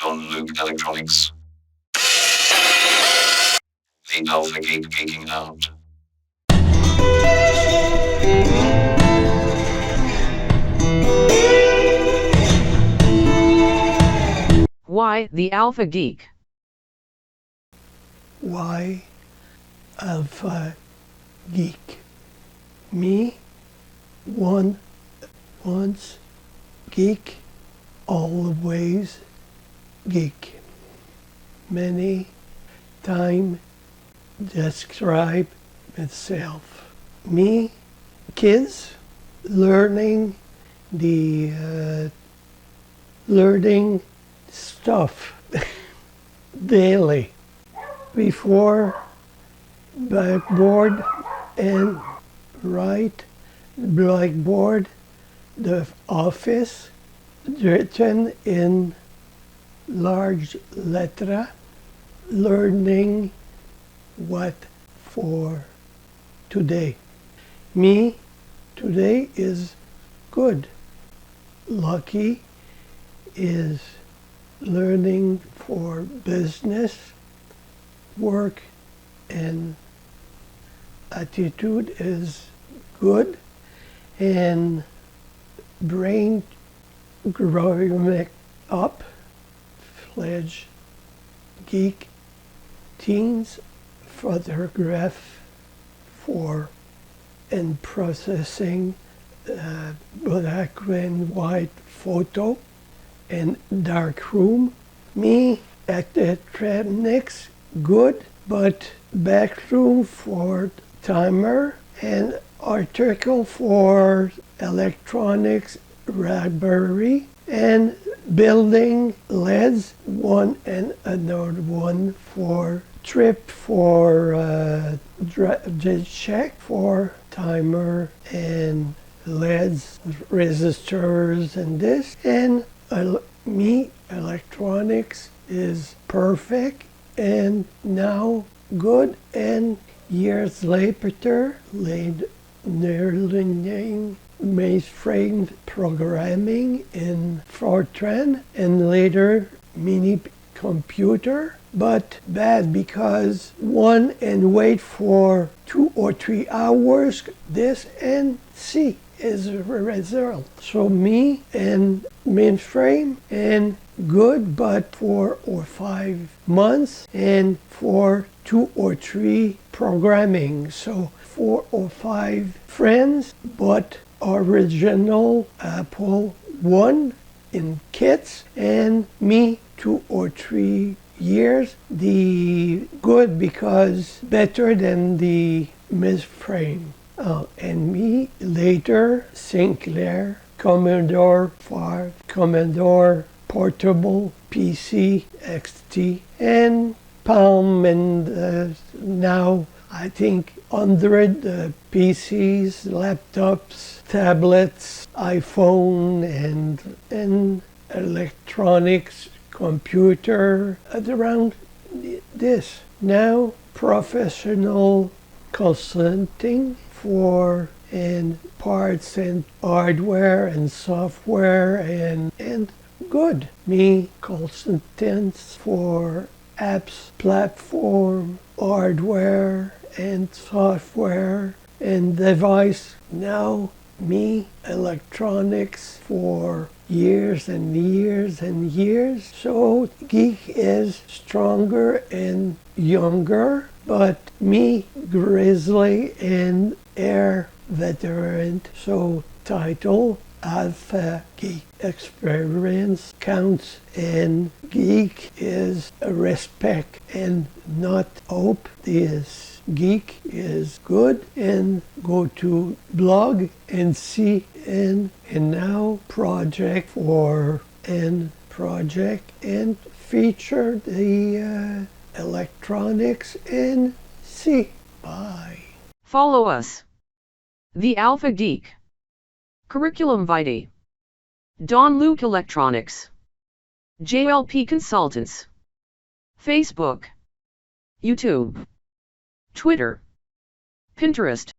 Don Luke Electronics. The Alpha Geek geeking out. Why the Alpha Geek? Why Alpha Geek? Me, once geek, always geek. Many time describe myself. Me, kids, learning stuff daily before blackboard and write blackboard the office written in large letter, learning what for today. Me today is good. Lucky is learning for business, work, and attitude is good, and brain growing up, fledged geek, teens, photograph for and processing black and white photo and darkroom. Me electronics good, but backroom for timer and article for electronics library and building LEDs, one and another one for trip for check for timer and LEDs, resistors and this, and me electronics is perfect and now good, and years later learning mainframe programming in Fortran and later mini computer, but bad because one and wait for 2 or 3 hours this and see is a result. So me and mainframe and good, but 4 or 5 months and for 2 or 3 programming. So 4 or 5 friends, but original Apple 1 in kits, and me 2 or 3 years. The good because better than the mainframe. And me later Sinclair, Commodore 5, Commodore Portable, PC, XT, and Palm, and now I think 100 PCs, laptops, tablets, iPhone, and electronics, computer, around this. Now professional consulting for and parts and hardware and software and good. Me consultants for apps, platform, hardware and software and device. Now me electronics for years and years and years. So geek is stronger and younger, but me grizzly and air veteran. So title Alpha Geek. Experience counts, and geek is a respect and not hope. This geek is good, and go to blog and see and now project for and project and feature the electronics and see. Bye. Follow us. The Alpha Geek. Curriculum Vitae. Don Luke Electronics. JLP Consultants. Facebook. YouTube. Twitter. Pinterest.